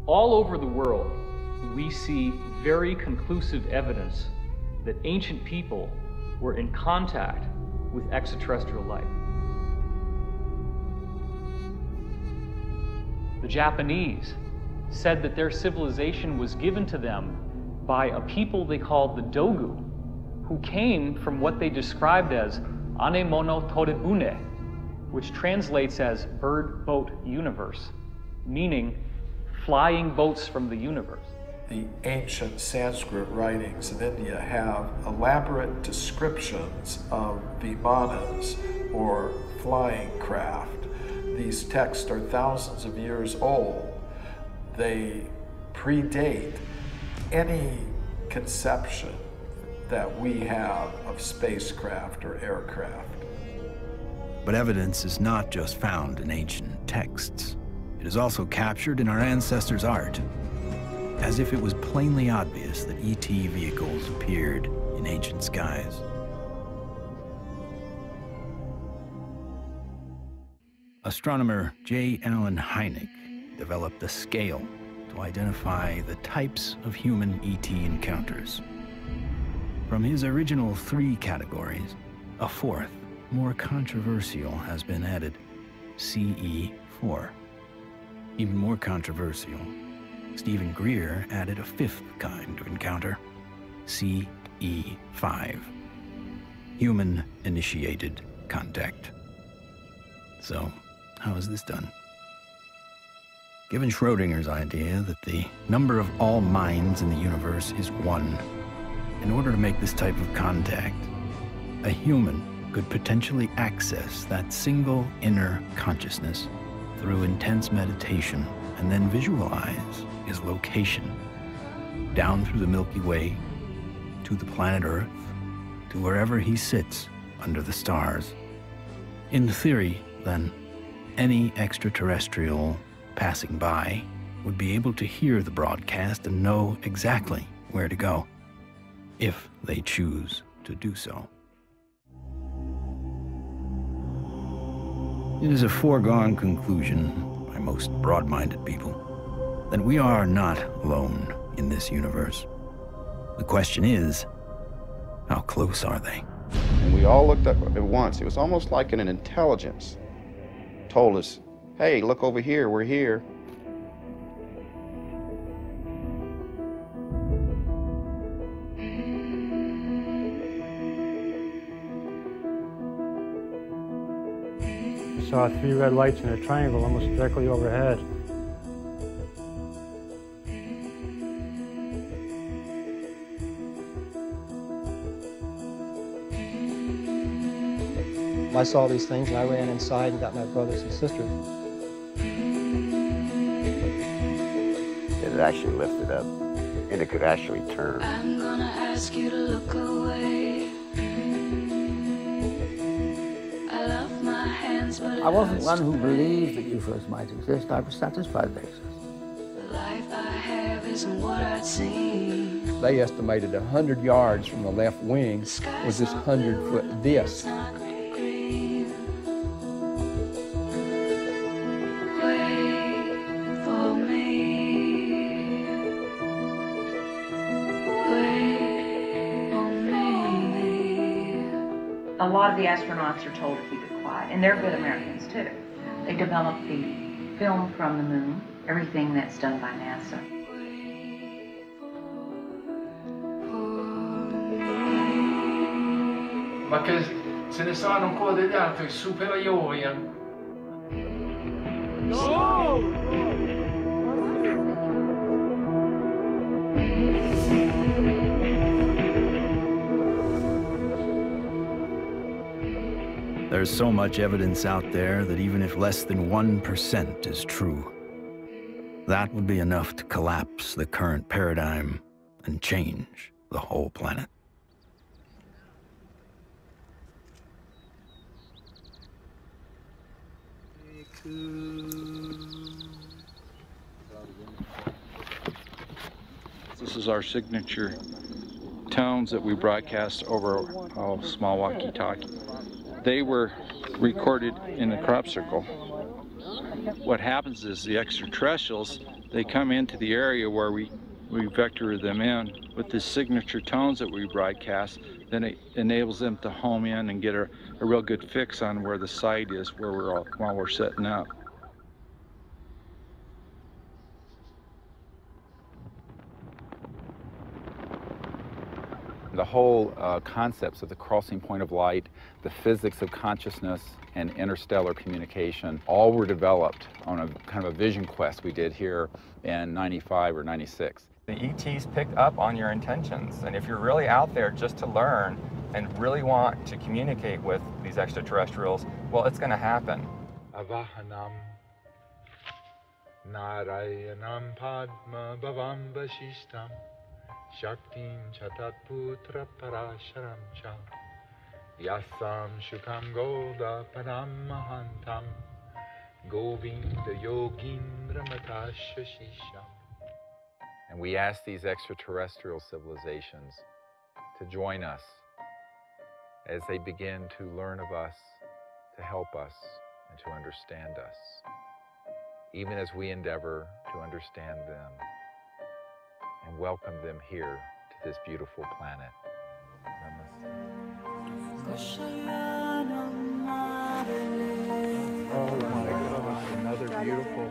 All over the world, we see very conclusive evidence that ancient people were in contact with extraterrestrial life. The Japanese said that their civilization was given to them by a people they called the Dogu, who came from what they described as Anemono Torebune, which translates as bird boat universe, meaning flying boats from the universe. The ancient Sanskrit writings of India have elaborate descriptions of vimanas, or flying craft. These texts are thousands of years old. They predate any conception that we have of spacecraft or aircraft. But evidence is not just found in ancient texts. It is also captured in our ancestors' art, as if it was plainly obvious that ET vehicles appeared in ancient skies. Astronomer J. Allen Hynek developed a scale to identify the types of human ET encounters. From his original 3 categories, a 4th, more controversial, has been added: CE-4. Even more controversial, Stephen Greer added a 5th kind of encounter: CE-5. Human-initiated contact. So, how is this done? Given Schrödinger's idea that the number of all minds in the universe is 1, in order to make this type of contact, a human could potentially access that single inner consciousness through intense meditation and then visualize his location down through the Milky Way to the planet Earth, to wherever he sits under the stars. In theory, then, any extraterrestrial passing by would be able to hear the broadcast and know exactly where to go, if they choose to do so. It is a foregone conclusion by most broad-minded people that we are not alone in this universe. The question is, how close are they? And we all looked up at once. It was almost like an intelligence told us, hey, look over here, we're here. We saw 3 red lights in a triangle almost directly overhead. I saw these things and I ran inside and got my brothers and sisters. It actually lifted up and it could actually turn. I'm gonna ask you to look away. I love my hands, but I wasn't one who believed that UFOs might exist. I was satisfied they exist. the life I have isn't what I'd seen. They estimated 100 yards from the left wing was this 100-foot disc. A lot of the astronauts are told to keep it quiet, and they're good Americans too. They develop the film from the moon, everything that's done by NASA. Ma che se ne sanno ancora degli altri superiori. No! There's so much evidence out there that even if less than 1% is true, that would be enough to collapse the current paradigm and change the whole planet. This is our signature tones that we broadcast over a small walkie-talkie. They were recorded in the crop circle. What happens is the extraterrestrials They come into the area where we vector them in with the signature tones that we broadcast. Then it enables them to home in and get a real good fix on where the site is while we're setting up. The whole concepts of the crossing point of light, the physics of consciousness, and interstellar communication all were developed on a kind of a vision quest we did here in 95 or 96. The ETs picked up on your intentions, and if you're really out there just to learn and really want to communicate with these extraterrestrials, well, it's going to happen. Avahanam Narayanam Padma Bhavam Vashishtam Shaktim Chatat Putra Parasharam Cha Yasam Shukam Golda Param Mahantam Govinda Yogindra Matashashisham. And we ask these extraterrestrial civilizations to join us as they begin to learn of us, to help us, and to understand us, even as we endeavor to understand them and welcome them here to this beautiful planet. Oh my goodness, another beautiful,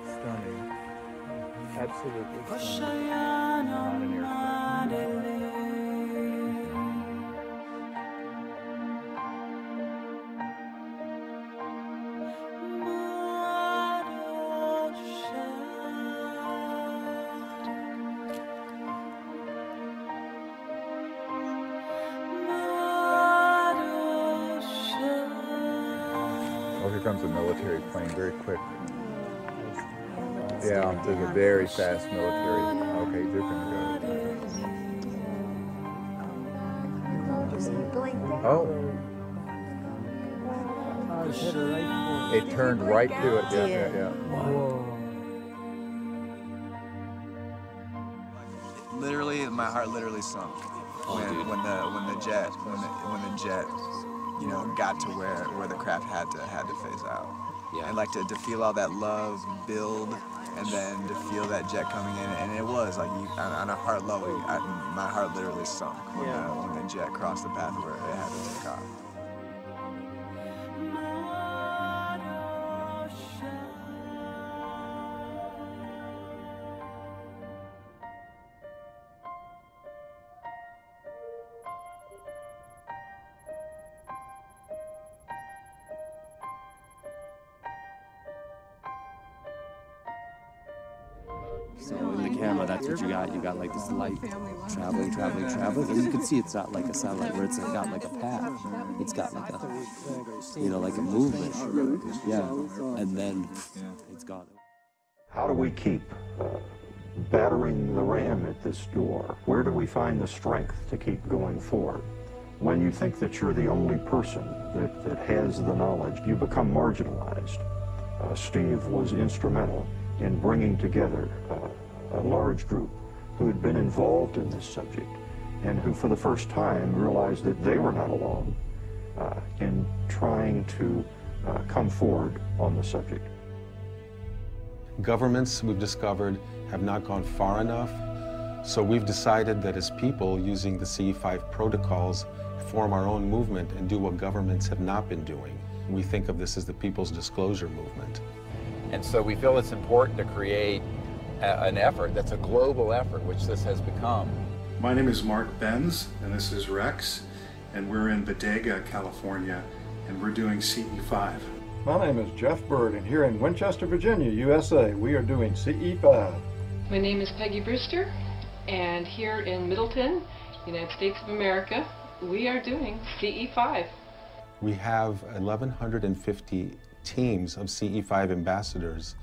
stunning, absolutely stunning. Not an airplane. Oh, here comes a military plane very quick. Yeah, there's a very fast military. Okay, they're gonna go. Oh. It turned right to it. Yeah. Literally, my heart literally sunk when the jet, you know, got to where the craft had to phase out. Yeah. And like to feel all that love build, and then to feel that jet coming in, and it was like on a heart level, my heart literally sunk when the jet crossed the path where it had to take off. So in the camera, that's what you got. You got like this light traveling, and you can see it's not like a satellite where it's got like a path. It's got like a, you know, like a movement. Yeah, and then it's gone. How do we keep battering the ram at this door? Where do we find the strength to keep going forward? When you think that you're the only person that has the knowledge, you become marginalized. Steve was instrumental in bringing together a large group who had been involved in this subject and who for the first time realized that they were not alone in trying to come forward on the subject. Governments, we've discovered, have not gone far enough, so we've decided that as people, using the CE-5 protocols, form our own movement and do what governments have not been doing. We think of this as the People's Disclosure Movement. And so we feel it's important to create an effort that's a global effort, which this has become. My name is Mark Benz, and this is Rex, and we're in Bodega, California, and we're doing CE-5. My name is Jeff Bird, and here in Winchester, Virginia, USA, we are doing CE-5. My name is Peggy Brewster, and here in Middleton, United States of America, we are doing CE-5. We have 1,150 teams of CE-5 ambassadors,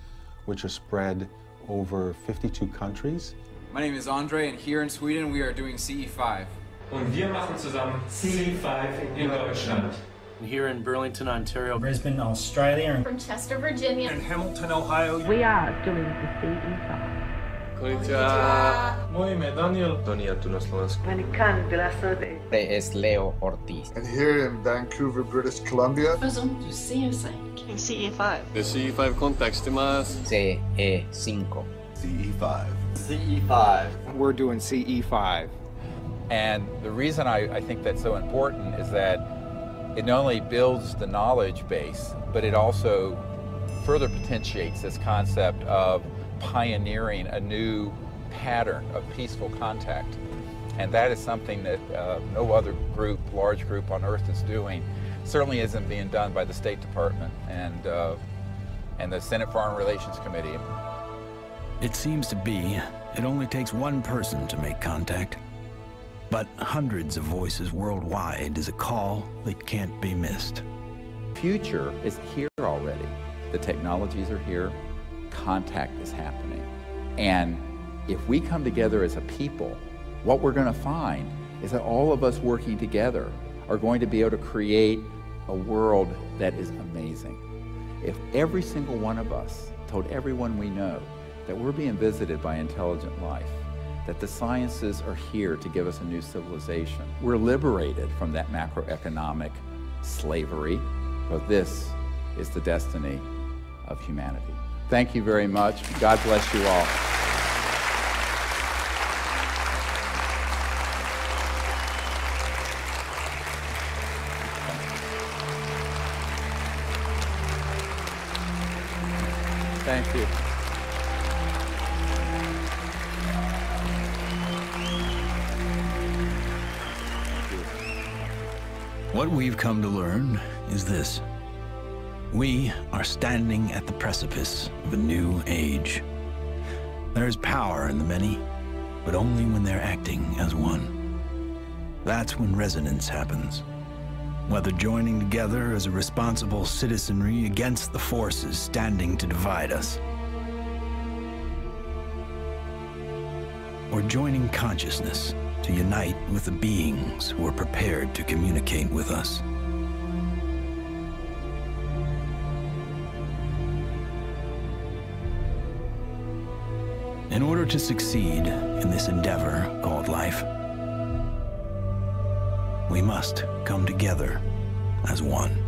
which are spread over 52 countries. My name is Andre, and here in Sweden we are doing CE-5. Und wir machen zusammen CE-5 in Deutschland. Here in Burlington, Ontario. Brisbane, Australia. From Chester, Virginia. In Hamilton, Ohio. We are doing the CE-5. Konnichiwa. Moje ime Daniel. Donia tu na Slovensku. Es Leo Ortiz. And here in Vancouver, British Columbia. Faisons du CE-5. CE-5. De CE-5 context mas. CE-5. CE-5. CE-5. We're doing CE-5. And the reason I think that's so important is that it not only builds the knowledge base, but it also further potentiates this concept of pioneering a new pattern of peaceful contact. And that is something that no other group, large group on Earth is doing. Certainly isn't being done by the State Department and the Senate Foreign Relations Committee. It seems to be it only takes one person to make contact. But hundreds of voices worldwide is a call that can't be missed. Future is here already. The technologies are here. Contact is happening. And if we come together as a people, what we're going to find is that all of us working together are going to be able to create a world that is amazing. If every single one of us told everyone we know that we're being visited by intelligent life, that the sciences are here to give us a new civilization, we're liberated from that macroeconomic slavery, but this is the destiny of humanity. Thank you very much. God bless you all. Thank you. What we've come to learn is this. We are standing at the precipice of a new age. There is power in the many, but only when they're acting as one. That's when resonance happens. Whether joining together as a responsible citizenry against the forces standing to divide us, or joining consciousness to unite with the beings who are prepared to communicate with us. In order to succeed in this endeavor called life, we must come together as one.